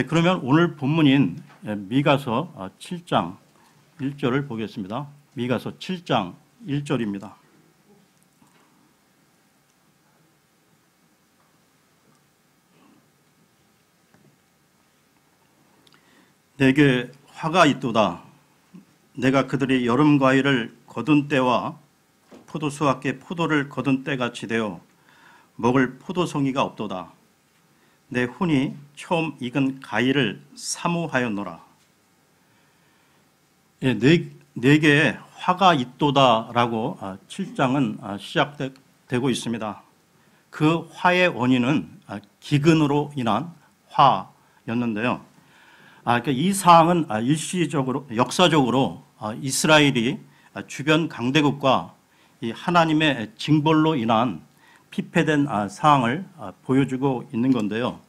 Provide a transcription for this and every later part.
그러면 오늘 본문인 미가서 7장 1절을 보겠습니다. 미가서 7장 1절입니다. 내게 화가 있도다. 내가 그들이 여름 과일을 거둔 때와 포도수 밖에 포도를 거둔 때같이 되어 먹을 포도송이가 없도다. 내 혼이 처음 익은 가위를 사모하였노라. 내게 화가 있도다라고 7장은 시작되고 있습니다. 그 화의 원인은 기근으로 인한 화였는데요. 그러니까 이 사항은 일시적으로 역사적으로 이스라엘이 주변 강대국과 이 하나님의 징벌로 인한 피폐된 사항을 보여주고 있는 건데요.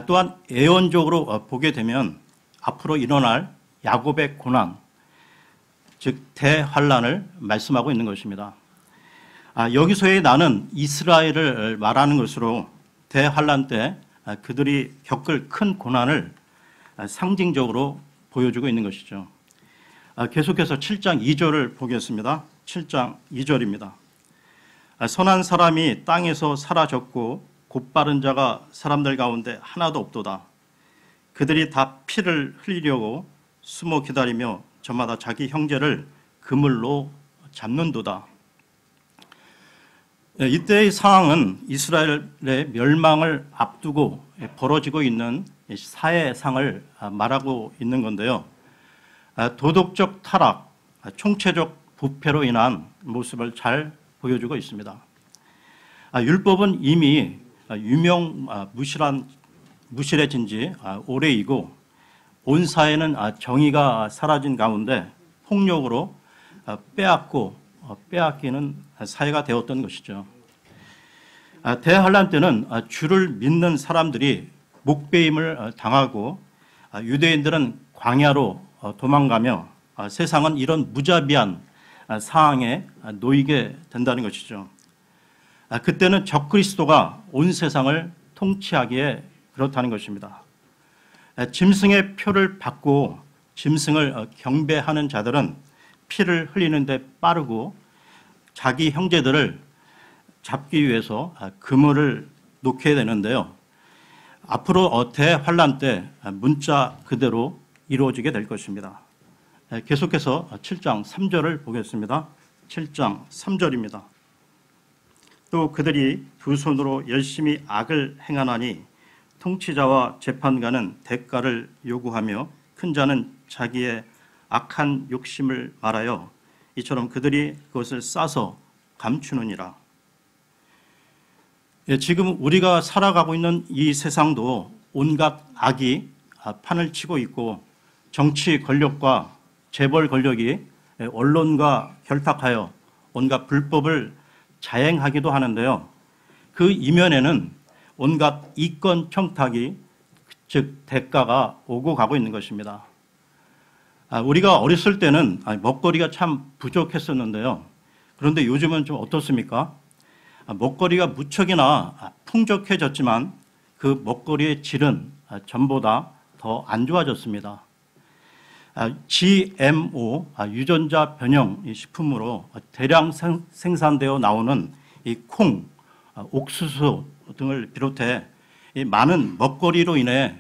또한 예언적으로 보게 되면 앞으로 일어날 야곱의 고난, 즉 대환란을 말씀하고 있는 것입니다. 여기서의 나는 이스라엘을 말하는 것으로 대환란 때 그들이 겪을 큰 고난을 상징적으로 보여주고 있는 것이죠. 계속해서 7장 2절을 보겠습니다. 7장 2절입니다. 선한 사람이 땅에서 사라졌고 곧바른 자가 사람들 가운데 하나도 없도다. 그들이 다 피를 흘리려고 숨어 기다리며 저마다 자기 형제를 그물로 잡는도다. 이때의 상황은 이스라엘의 멸망을 앞두고 벌어지고 있는 사회상을 말하고 있는 건데요. 도덕적 타락, 총체적 부패로 인한 모습을 잘 보여주고 있습니다. 율법은 이미 무실해진 지 오래이고 온 사회는 정의가 사라진 가운데 폭력으로 빼앗기는 사회가 되었던 것이죠. 대환란 때는 주를 믿는 사람들이 목배임을 당하고 유대인들은 광야로 도망가며 세상은 이런 무자비한 상황에 놓이게 된다는 것이죠. 그때는 적그리스도가 온 세상을 통치하기에 그렇다는 것입니다. 짐승의 표를 받고 짐승을 경배하는 자들은 피를 흘리는데 빠르고 자기 형제들을 잡기 위해서 그물을 놓게 되는데요. 앞으로 대환란 때 문자 그대로 이루어지게 될 것입니다. 계속해서 7장 3절을 보겠습니다. 7장 3절입니다. 또 그들이 두 손으로 열심히 악을 행하나니 통치자와 재판관은 대가를 요구하며 큰 자는 자기의 악한 욕심을 말하여 이처럼 그들이 그것을 싸서 감추느니라. 지금 우리가 살아가고 있는 이 세상도 온갖 악이 판을 치고 있고 정치 권력과 재벌 권력이 언론과 결탁하여 온갖 불법을 자행하기도 하는데요. 그 이면에는 온갖 이권 청탁이 즉 대가가 오고 가고 있는 것입니다. 우리가 어렸을 때는 먹거리가 참 부족했었는데요. 그런데 요즘은 좀 어떻습니까? 먹거리가 무척이나 풍족해졌지만 그 먹거리의 질은 전보다 더 안 좋아졌습니다. GMO, 유전자 변형 식품으로 대량 생산되어 나오는 이 콩, 옥수수 등을 비롯해 이 많은 먹거리로 인해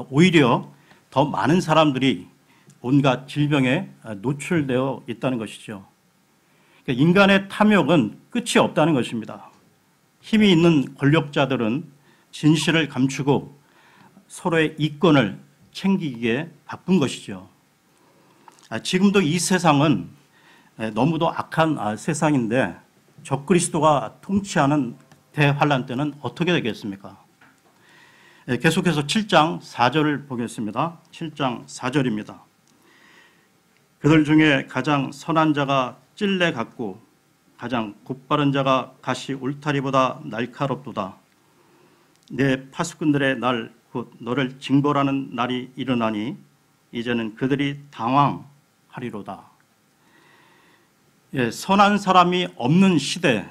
오히려 더 많은 사람들이 온갖 질병에 노출되어 있다는 것이죠. 인간의 탐욕은 끝이 없다는 것입니다. 힘이 있는 권력자들은 진실을 감추고 서로의 이권을 챙기기에 바쁜 것이죠. 지금도 이 세상은 너무도 악한 세상인데 적그리스도가 통치하는 대환란 때는 어떻게 되겠습니까? 계속해서 7장 4절을 보겠습니다. 7장 4절입니다. 그들 중에 가장 선한 자가 찔레 같고 가장 곧바른 자가 가시 울타리보다 날카롭도다. 내 파수꾼들의 날 곧 너를 징벌하는 날이 일어나니 이제는 그들이 당황하리로다. 선한 사람이 없는 시대,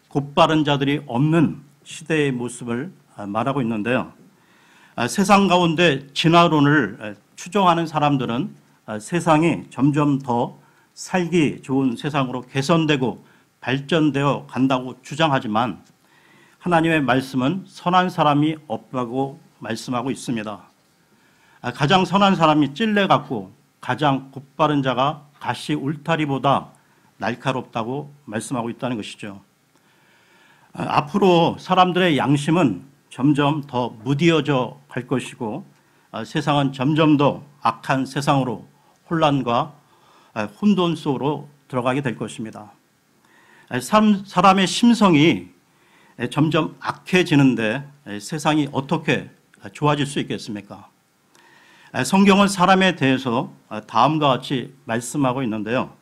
곧바른 자들이 없는 시대의 모습을 말하고 있는데요. 세상 가운데 진화론을 추종하는 사람들은 세상이 점점 더 살기 좋은 세상으로 개선되고 발전되어 간다고 주장하지만 하나님의 말씀은 선한 사람이 없다고 말씀하고 있습니다. 가장 선한 사람이 찔레 같고 가장 곧바른 자가 가시 울타리보다 날카롭다고 말씀하고 있다는 것이죠. 앞으로 사람들의 양심은 점점 더 무디어져 갈 것이고 세상은 점점 더 악한 세상으로 혼란과 혼돈 속으로 들어가게 될 것입니다. 사람의 심성이 점점 악해지는데 세상이 어떻게 좋아질 수 있겠습니까? 성경은 사람에 대해서 다음과 같이 말씀하고 있는데요.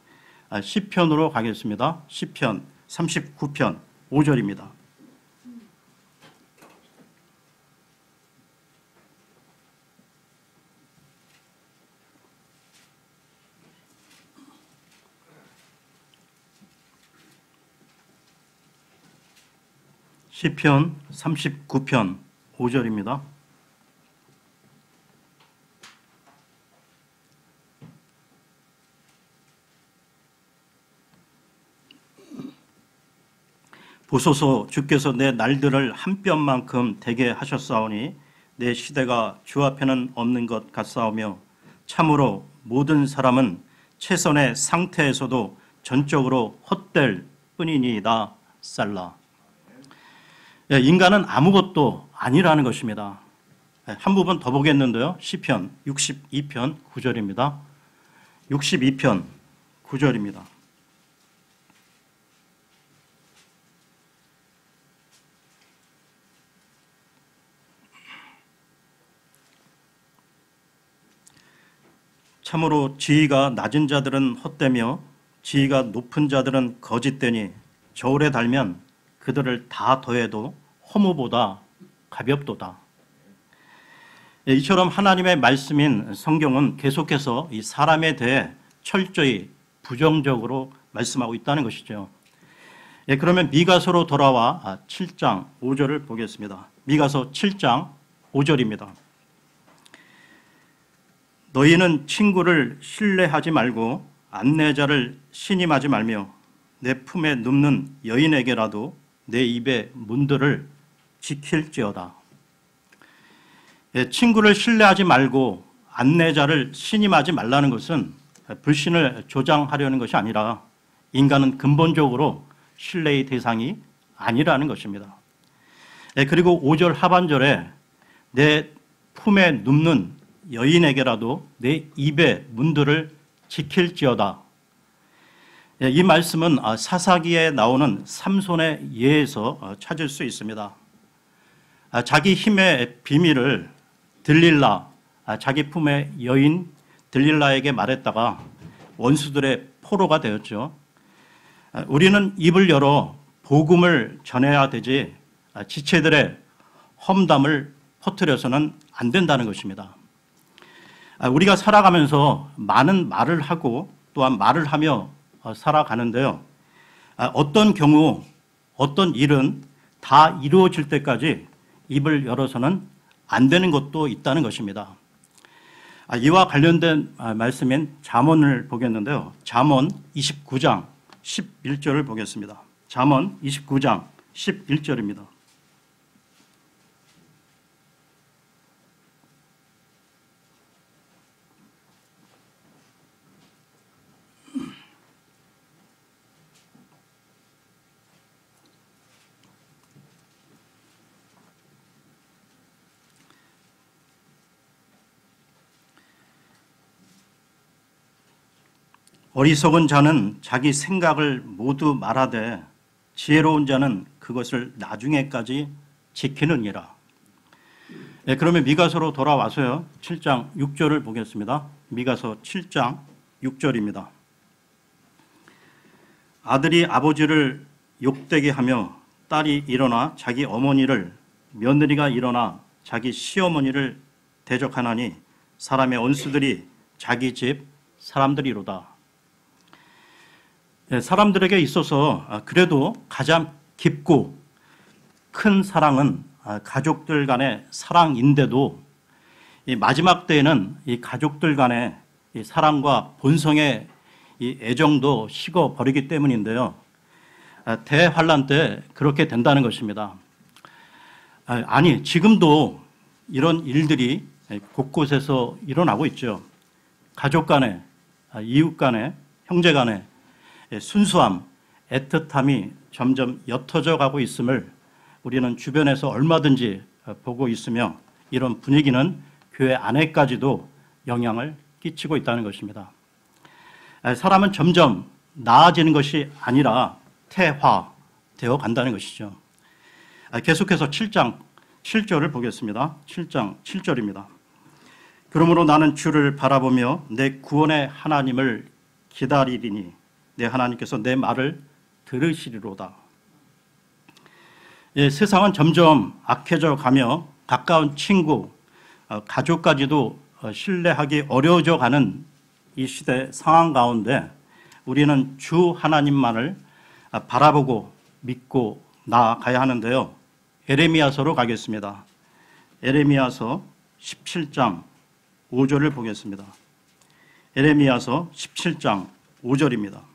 시편으로 가겠습니다. 시편 39편 5절입니다. 시편 39편 5절입니다. 보소서 주께서 내 날들을 한 뼘만큼 되게 하셨사오니 내 시대가 주 앞에는 없는 것 같사오며 참으로 모든 사람은 최선의 상태에서도 전적으로 헛될 뿐이니이다. 살라. 인간은 아무것도 아니라는 것입니다. 한 부분 더 보겠는데요. 시편 62편 9절입니다. 62편 9절입니다. 참으로 지위가 낮은 자들은 헛되며 지위가 높은 자들은 거짓되니 저울에 달면 그들을 다 더해도 허무보다 가볍도다. 이처럼 하나님의 말씀인 성경은 계속해서 이 사람에 대해 철저히 부정적으로 말씀하고 있다는 것이죠. 그러면 미가서로 돌아와 7장 5절을 보겠습니다. 미가서 7장 5절입니다. 너희는 친구를 신뢰하지 말고 안내자를 신임하지 말며 내 품에 눕는 여인에게라도 내 입의 문들을 지킬지어다. 친구를 신뢰하지 말고 안내자를 신임하지 말라는 것은 불신을 조장하려는 것이 아니라 인간은 근본적으로 신뢰의 대상이 아니라는 것입니다. 그리고 5절 하반절에 내 품에 눕는 여인에게라도 내 입의 문들을 지킬지어다. 이 말씀은 사사기에 나오는 삼손의 예에서 찾을 수 있습니다. 자기 힘의 비밀을 들릴라, 자기 품의 여인 들릴라에게 말했다가 원수들의 포로가 되었죠. 우리는 입을 열어 복음을 전해야 되지 지체들의 험담을 퍼뜨려서는 안 된다는 것입니다. 우리가 살아가면서 많은 말을 하고 또한 말을 하며 살아가는데요. 어떤 경우, 어떤 일은 다 이루어질 때까지 입을 열어서는 안 되는 것도 있다는 것입니다. 이와 관련된 말씀인 잠언을 보겠는데요. 잠언 29장 11절을 보겠습니다. 잠언 29장 11절입니다. 어리석은 자는 자기 생각을 모두 말하되 지혜로운 자는 그것을 나중에까지 지키느니라. 그러면 미가서로 돌아와서요. 7장 6절을 보겠습니다. 미가서 7장 6절입니다. 아들이 아버지를 욕되게 하며 딸이 일어나 자기 어머니를 며느리가 일어나 자기 시어머니를 대적하나니 사람의 원수들이 자기 집 사람들이로다. 사람들에게 있어서 그래도 가장 깊고 큰 사랑은 가족들 간의 사랑인데도 이 마지막 때에는 이 가족들 간의 이 사랑과 본성의 이 애정도 식어버리기 때문인데요. 대환란 때 그렇게 된다는 것입니다. 아니, 지금도 이런 일들이 곳곳에서 일어나고 있죠. 가족 간에, 이웃 간에, 형제 간에 순수함, 애틋함이 점점 옅어져 가고 있음을 우리는 주변에서 얼마든지 보고 있으며 이런 분위기는 교회 안에까지도 영향을 끼치고 있다는 것입니다. 사람은 점점 나아지는 것이 아니라 퇴화되어 간다는 것이죠. 계속해서 7장 7절을 보겠습니다. 7장 7절입니다. 그러므로 나는 주를 바라보며 내 구원의 하나님을 기다리리니 내 하나님께서 내 말을 들으시리로다. 세상은 점점 악해져 가며 가까운 친구, 가족까지도 신뢰하기 어려워져 가는 이 시대 상황 가운데 우리는 주 하나님만을 바라보고 믿고 나아가야 하는데요. 에레미야서로 가겠습니다. 에레미야서 17장 5절을 보겠습니다. 에레미야서 17장 5절입니다.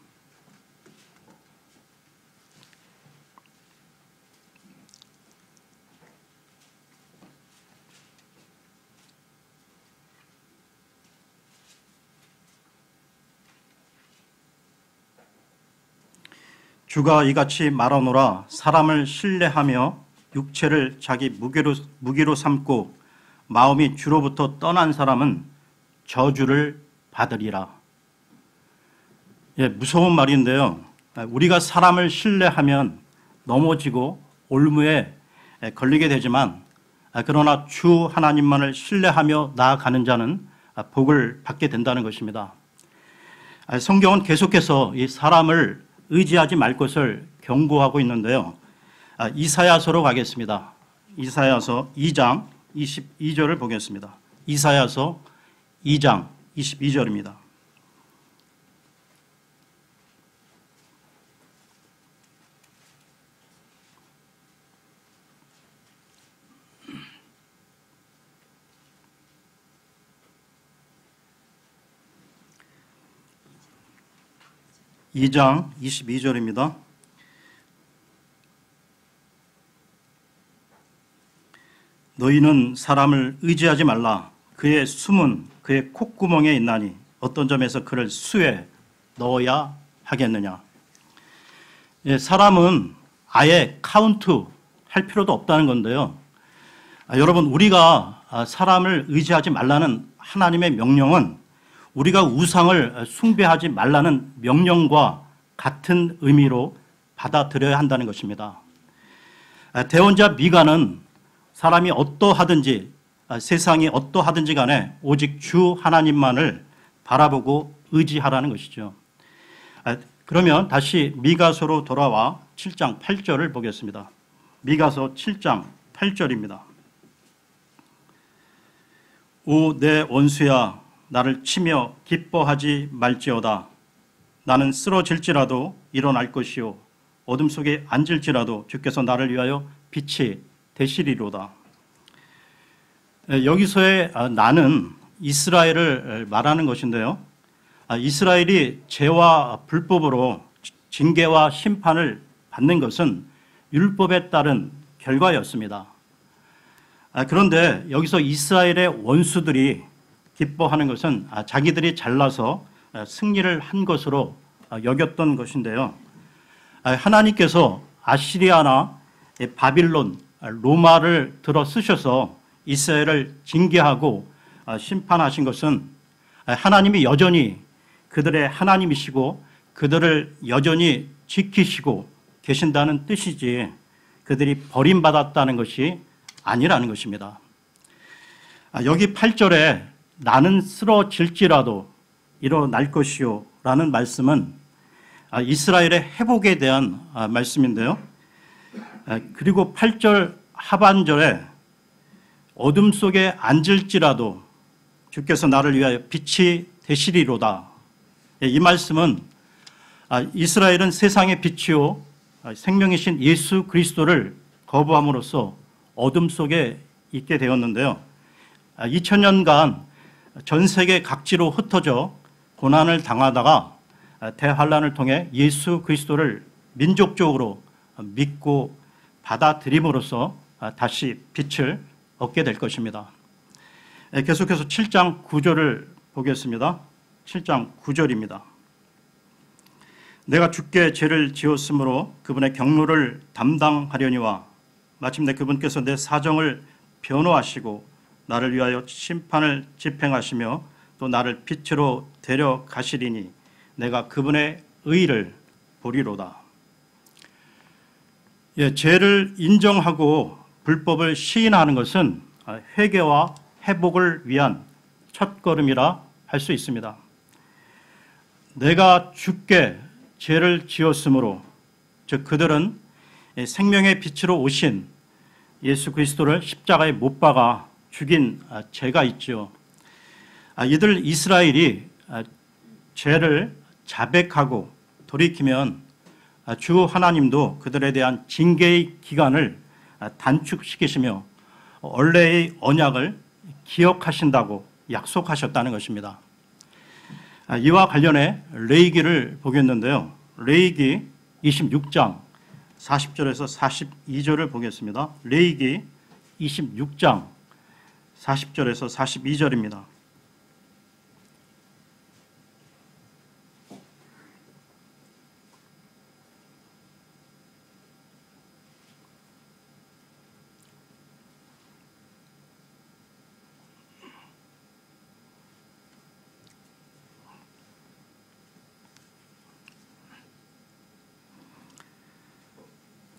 주가 이같이 말하노라. 사람을 신뢰하며 육체를 자기 무기로 삼고 마음이 주로부터 떠난 사람은 저주를 받으리라. 무서운 말인데요. 우리가 사람을 신뢰하면 넘어지고 올무에 걸리게 되지만 그러나 주 하나님만을 신뢰하며 나아가는 자는 복을 받게 된다는 것입니다. 성경은 계속해서 이 사람을 의지하지 말 것을 경고하고 있는데요. 이사야서로 가겠습니다. 이사야서 2장 22절을 보겠습니다. 이사야서 2장 22절입니다. (2장 22절입니다) 너희는 사람을 의지하지 말라. 그의 숨은 그의 콧구멍에 있나니 어떤 점에서 그를 수에 넣어야 하겠느냐. 사람은 아예 카운트 할 필요도 없다는 건데요. 여러분, 우리가 사람을 의지하지 말라는 하나님의 명령은 우리가 우상을 숭배하지 말라는 명령과 같은 의미로 받아들여야 한다는 것입니다. 대언자 미가는 사람이 어떠하든지 세상이 어떠하든지 간에 오직 주 하나님만을 바라보고 의지하라는 것이죠. 그러면 다시 미가서로 돌아와 7장 8절을 보겠습니다. 미가서 7장 8절입니다. 오 내 원수야, 나를 치며 기뻐하지 말지어다. 나는 쓰러질지라도 일어날 것이요 어둠 속에 앉을지라도 주께서 나를 위하여 빛이 되시리로다. 여기서의 나는 이스라엘을 말하는 것인데요. 이스라엘이 죄와 불법으로 징계와 심판을 받는 것은 율법에 따른 결과였습니다. 그런데 여기서 이스라엘의 원수들이 기뻐하는 것은 자기들이 잘나서 승리를 한 것으로 여겼던 것인데요. 하나님께서 아시리아나 바빌론, 로마를 들어 쓰셔서 이스라엘을 징계하고 심판하신 것은 하나님이 여전히 그들의 하나님이시고 그들을 여전히 지키시고 계신다는 뜻이지 그들이 버림받았다는 것이 아니라는 것입니다. 여기 8절에 나는 쓰러질지라도 일어날 것이요 라는 말씀은 이스라엘의 회복에 대한 말씀인데요. 그리고 8절 하반절에 어둠 속에 앉을지라도 주께서 나를 위하여 빛이 되시리로다. 이 말씀은 이스라엘은 세상의 빛이요 생명이신 예수 그리스도를 거부함으로써 어둠 속에 있게 되었는데요. 2000년간 전 세계 각지로 흩어져 고난을 당하다가 대환란을 통해 예수 그리스도를 민족적으로 믿고 받아들임으로써 다시 빛을 얻게 될 것입니다. 계속해서 7장 9절을 보겠습니다. 7장 9절입니다. 내가 주께 죄를 지었으므로 그분의 경로를 담당하려니와 마침내 그분께서 내 사정을 변호하시고 나를 위하여 심판을 집행하시며 또 나를 빛으로 데려가시리니 내가 그분의 의를 보리로다. 죄를 인정하고 불법을 시인하는 것은 회개와 회복을 위한 첫걸음이라 할 수 있습니다. 내가 주께 죄를 지었으므로, 즉 그들은 생명의 빛으로 오신 예수 그리스도를 십자가에 못 박아 죽인 죄가 있죠. 이들 이스라엘이 죄를 자백하고 돌이키면 주 하나님도 그들에 대한 징계의 기간을 단축시키시며 원래의 언약을 기억하신다고 약속하셨다는 것입니다. 이와 관련해 레위기를 보겠는데요. 레위기 26장 40절에서 42절을 보겠습니다. 레위기 26장 40절에서 42절입니다.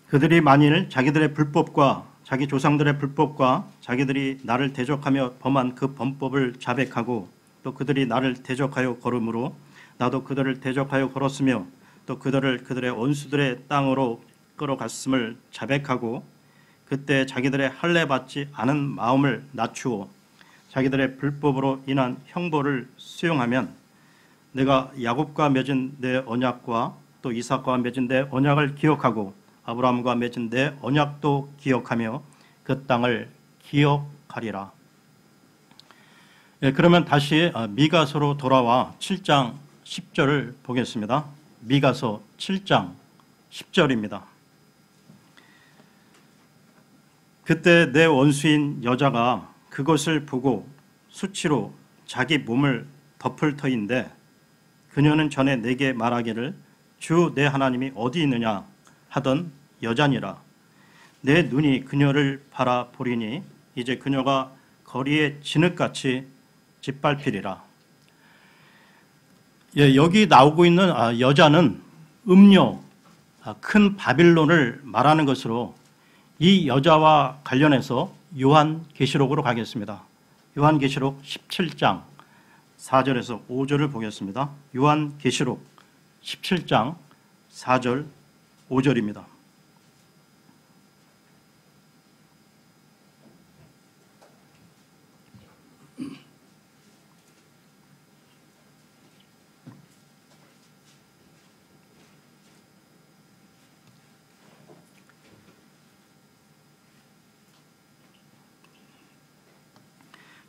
그들이 만일 자기들의 불법과 자기 조상들의 불법과 자기들이 나를 대적하며 범한 그 범법을 자백하고 또 그들이 나를 대적하여 걸음으로 나도 그들을 대적하여 걸었으며 또 그들을 그들의 원수들의 땅으로 끌어갔음을 자백하고 그때 자기들의 할례 받지 않은 마음을 낮추어 자기들의 불법으로 인한 형벌을 수용하면 내가 야곱과 맺은 내 언약과 또 이삭과 맺은 내 언약을 기억하고 아브라함과 맺은 내 언약도 기억하며 그 땅을 기억하리라. 그러면 다시 미가서로 돌아와 7장 10절을 보겠습니다. 미가서 7장 10절입니다. 그때 내 원수인 여자가 그것을 보고 수치로 자기 몸을 덮을 터인데 그녀는 전에 내게 말하기를 주 내 하나님이 어디 있느냐 하던 여자니라. 내 눈이 그녀를 바라보리니 이제 그녀가 거리에 진흙같이 짓밟히리라. 여기 나오고 있는 여자는 음녀, 큰 바빌론을 말하는 것으로 이 여자와 관련해서 요한계시록으로 가겠습니다. 요한계시록 17장 4절에서 5절을 보겠습니다. 요한계시록 17장 4절 5절입니다.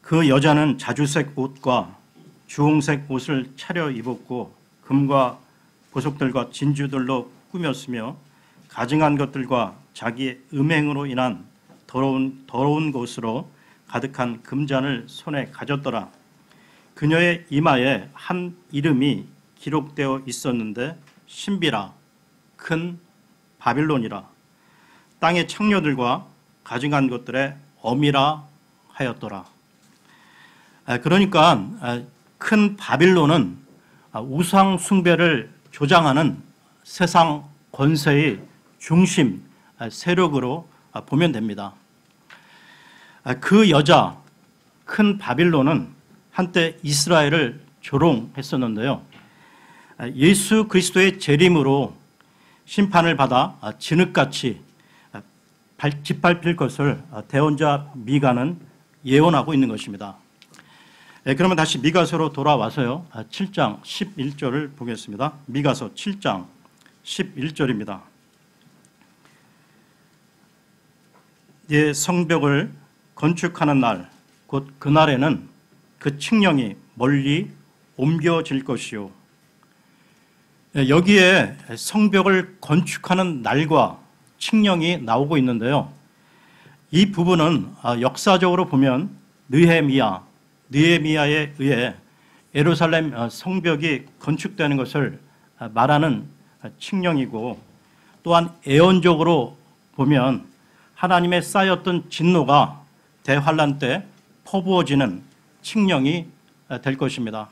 그 여자는 자주색 옷과 주홍색 옷을 차려 입었고 금과 보석들과 진주들로 꾸몄으며 가증한 것들과 자기의 음행으로 인한 더러운 것으로 가득한 금잔을 손에 가졌더라. 그녀의 이마에 한 이름이 기록되어 있었는데 신비라 큰 바빌론이라 땅의 창녀들과 가증한 것들의 어미라 하였더라. 그러니까 큰 바빌론은 우상 숭배를 조장하는 세상 권세의 중심 세력으로 보면 됩니다. 그 여자 큰 바빌론은 한때 이스라엘을 조롱했었는데요. 예수 그리스도의 재림으로 심판을 받아 진흙같이 짓밟힐 것을 대언자 미가는 예언하고 있는 것입니다. 그러면 다시 미가서로 돌아와서요. 7장 11절을 보겠습니다. 미가서 7장 11절입니다. 네 성벽을 건축하는 날, 곧 그날에는 그 칙령이 멀리 옮겨질 것이요. 여기에 성벽을 건축하는 날과 칙령이 나오고 있는데요. 이 부분은 역사적으로 보면 느헤미야에 의해 예루살렘 성벽이 건축되는 것을 말하는 칙령이고, 또한 애언적으로 보면 하나님의 쌓였던 진노가 대환란 때 퍼부어지는 칙령이 될 것입니다.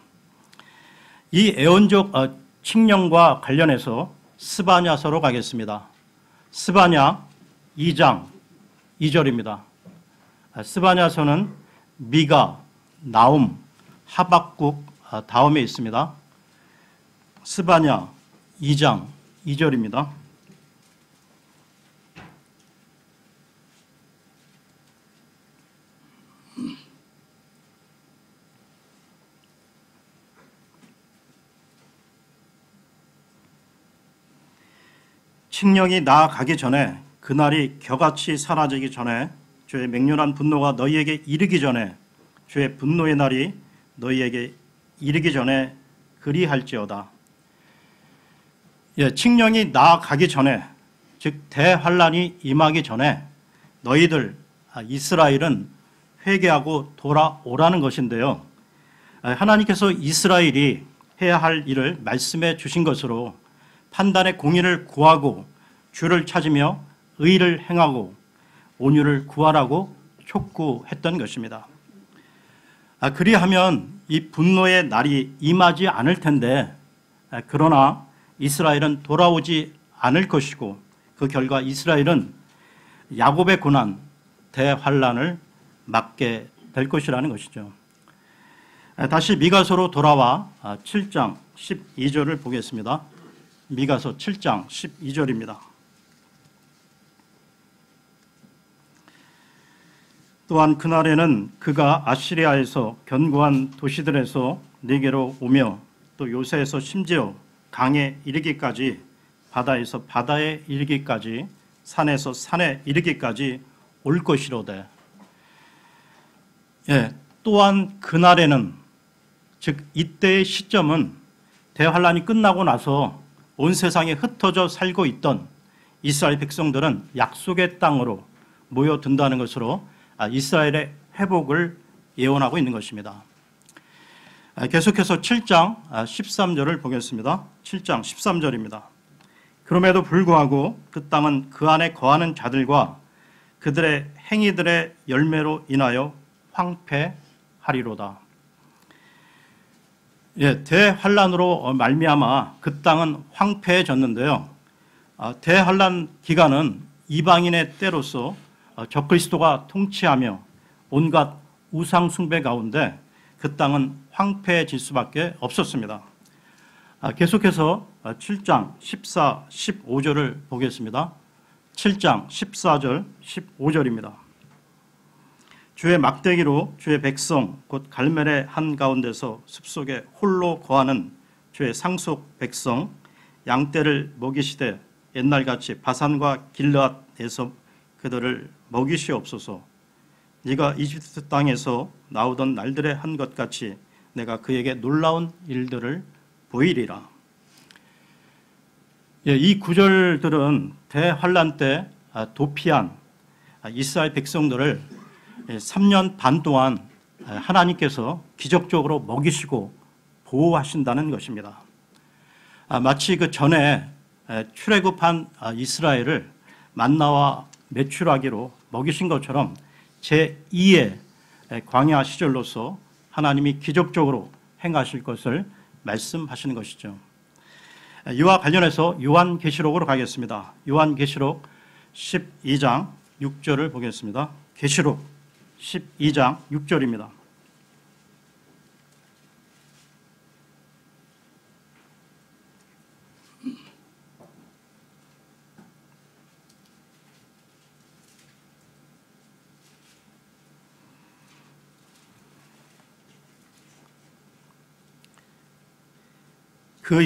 이 애언적 칙령과 관련해서 스바냐서로 가겠습니다. 스바냐 2장 2절입니다. 스바냐서는 미가, 나움, 하박국 다음에 있습니다. 스바냐 2장 2절입니다. 칙령이 나아가기 전에, 그날이 겨같이 사라지기 전에, 주의 맹렬한 분노가 너희에게 이르기 전에, 주의 분노의 날이 너희에게 이르기 전에 그리할지어다. 칙령이 나아가기 전에, 즉 대환란이 임하기 전에 너희들 이스라엘은 회개하고 돌아오라는 것인데요. 하나님께서 이스라엘이 해야 할 일을 말씀해 주신 것으로 판단의 공의를 구하고 주를 찾으며 의를 행하고 온유를 구하라고 촉구했던 것입니다. 그리하면 이 분노의 날이 임하지 않을 텐데, 그러나 이스라엘은 돌아오지 않을 것이고, 그 결과 이스라엘은 야곱의 고난, 대환란을 맞게 될 것이라는 것이죠. 다시 미가서로 돌아와 7장 12절을 보겠습니다. 미가서 7장 12절입니다. 또한 그날에는 그가 아시리아에서 견고한 도시들에서 네게로 오며 또 요새에서 심지어 강에 이르기까지, 바다에서 바다에 이르기까지, 산에서 산에 이르기까지 올 것이로되. 또한 그날에는, 즉 이때의 시점은 대환란이 끝나고 나서 온 세상에 흩어져 살고 있던 이스라엘 백성들은 약속의 땅으로 모여든다는 것으로 이스라엘의 회복을 예언하고 있는 것입니다. 계속해서 7장 13절을 보겠습니다. 7장 13절입니다. 그럼에도 불구하고 그 땅은 그 안에 거하는 자들과 그들의 행위들의 열매로 인하여 황폐하리로다. 대환란으로 말미암아 그 땅은 황폐해졌는데요. 대환란 기간은 이방인의 때로서 적그리스도가 통치하며 온갖 우상 숭배 가운데 그 땅은 황폐해질 수밖에 없었습니다. 계속해서 7장 14, 15절을 보겠습니다. 7장 14절, 15절입니다. 주의 막대기로 주의 백성 곧 갈멜의 한가운데서 숲속에 홀로 거하는 주의 상속 백성 양떼를 먹이시되 옛날같이 바산과 길르앗에서 그들을 먹이시옵소서. 네가 이집트 땅에서 나오던 날들에 한 것 같이 내가 그에게 놀라운 일들을 보이리라. 이 구절들은 대환란 때 도피한 이스라엘 백성들을 3년 반 동안 하나님께서 기적적으로 먹이시고 보호하신다는 것입니다. 마치 그 전에 출애굽한 이스라엘을 만나와 메추라기로 먹이신 것처럼 제2의 광야 시절로서 하나님이 기적적으로 행하실 것을 말씀하시는 것이죠. 이와 관련해서 요한계시록으로 가겠습니다. 요한계시록 12장 6절을 보겠습니다. 계시록 12장 6절입니다. 그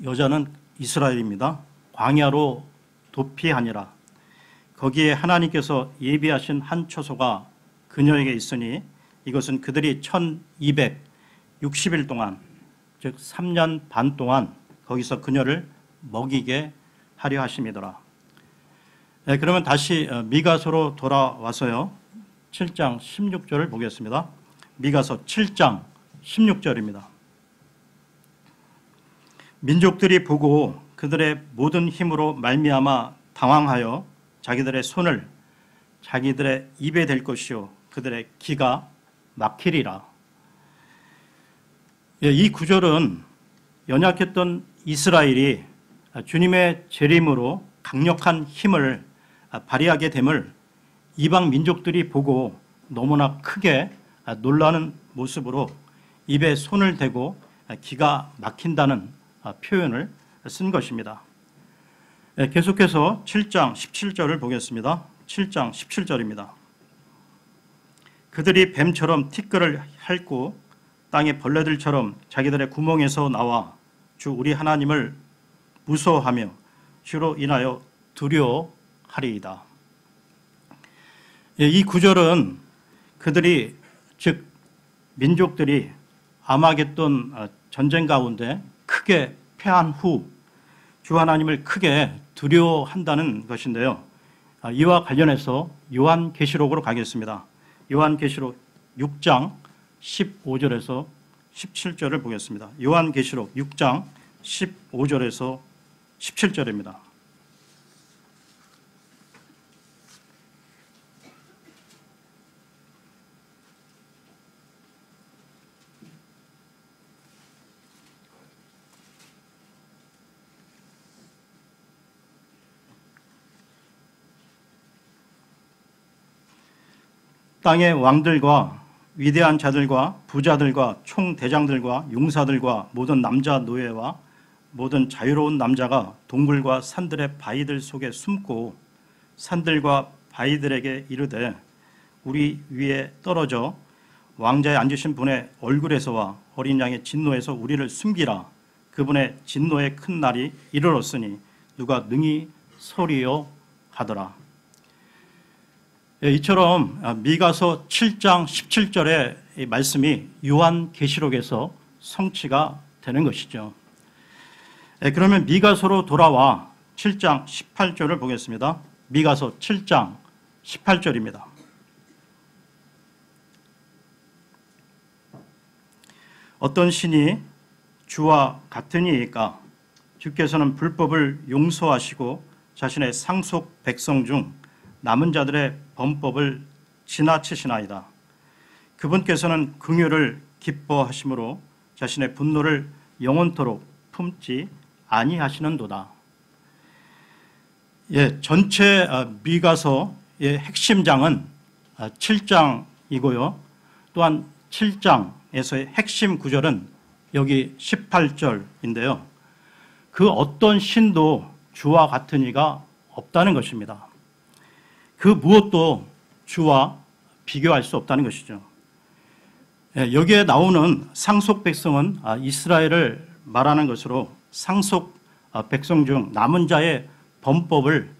여자는 이스라엘입니다. 광야로 도피하니라. 거기에 하나님께서 예비하신 한 초소가 그녀에게 있으니 이것은 그들이 1260일 동안 즉 3년 반 동안 거기서 그녀를 먹이게 하려 하심이더라. 네, 그러면 다시 미가서로 돌아와서요. 7장 16절을 보겠습니다. 미가서 7장 16절입니다. 민족들이 보고 그들의 모든 힘으로 말미암아 당황하여 자기들의 손을 자기들의 입에 댈 것이요 그들의 기가 막히리라. 이 구절은 연약했던 이스라엘이 주님의 재림으로 강력한 힘을 발휘하게 됨을 이방 민족들이 보고 너무나 크게 놀라는 모습으로 입에 손을 대고 기가 막힌다는 표현을 쓴 것입니다. 계속해서 7장 17절을 보겠습니다. 7장 17절입니다. 그들이 뱀처럼 티끌을 핥고 땅의 벌레들처럼 자기들의 구멍에서 나와 주 우리 하나님을 무서워하며 주로 인하여 두려워하리이다. 이 구절은 그들이 즉 민족들이 아마겟돈 전쟁 가운데 크게 패한 후 주 하나님을 크게 두려워한다는 것인데요. 이와 관련해서 요한계시록으로 가겠습니다. 요한계시록 6장 15절에서 17절을 보겠습니다. 요한계시록 6장 15절에서 17절입니다. 땅의 왕들과 위대한 자들과 부자들과 총대장들과 용사들과 모든 남자 노예와 모든 자유로운 남자가 동굴과 산들의 바위들 속에 숨고 산들과 바위들에게 이르되 우리 위에 떨어져 왕자에 앉으신 분의 얼굴에서와 어린 양의 진노에서 우리를 숨기라. 그분의 진노의 큰 날이 이르렀으니 누가 능히 서리요 하더라. 이처럼 미가서 7장 17절의 말씀이 요한계시록에서 성취가 되는 것이죠. 그러면 미가서로 돌아와 7장 18절을 보겠습니다. 미가서 7장 18절입니다. 어떤 신이 주와 같으니이까 주께서는 불법을 용서하시고 자신의 상속 백성 중 남은 자들의 범법을 지나치시나이다. 그분께서는 긍휼을 기뻐하심으로 자신의 분노를 영원토록 품지 아니하시는도다. 전체 미가서의 핵심장은 7장이고요. 또한 7장에서의 핵심 구절은 여기 18절인데요. 그 어떤 신도 주와 같은 이가 없다는 것입니다. 그 무엇도 주와 비교할 수 없다는 것이죠. 여기에 나오는 상속 백성은 이스라엘을 말하는 것으로 상속 백성 중 남은 자의 범법을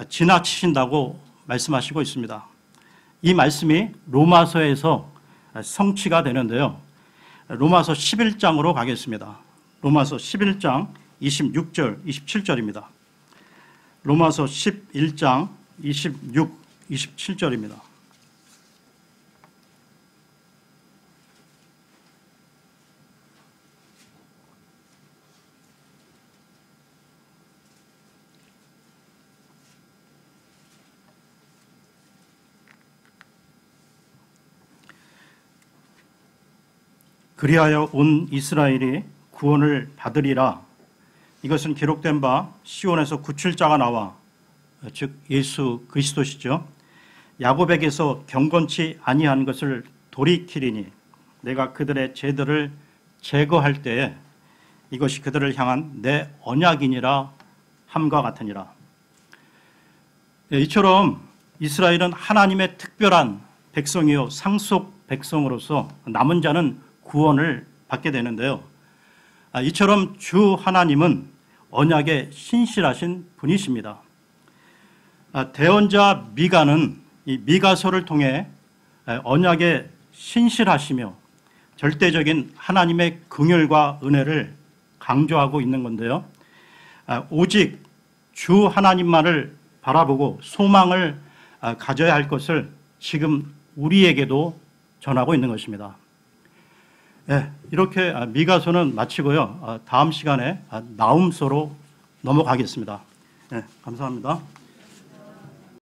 지나치신다고 말씀하시고 있습니다. 이 말씀이 로마서에서 성취가 되는데요. 로마서 11장으로 가겠습니다. 로마서 11장 26절, 27절입니다. 로마서 11장 26, 27절입니다. 그리하여 온 이스라엘이 구원을 받으리라. 이것은 기록된 바 시온에서 구출자가 나와 즉 예수 그리스도시죠. 야곱에게서 경건치 아니한 것을 돌이키리니 내가 그들의 죄들을 제거할 때에 이것이 그들을 향한 내 언약이니라 함과 같으니라. 이처럼 이스라엘은 하나님의 특별한 백성이요 상속 백성으로서 남은 자는 구원을 받게 되는데요. 이처럼 주 하나님은 언약에 신실하신 분이십니다. 대언자 미가는 이 미가서를 통해 언약에 신실하시며 절대적인 하나님의 긍휼과 은혜를 강조하고 있는 건데요. 오직 주 하나님만을 바라보고 소망을 가져야 할 것을 지금 우리에게도 전하고 있는 것입니다. 이렇게 미가서는 마치고요. 다음 시간에 나훔서로 넘어가겠습니다. 감사합니다.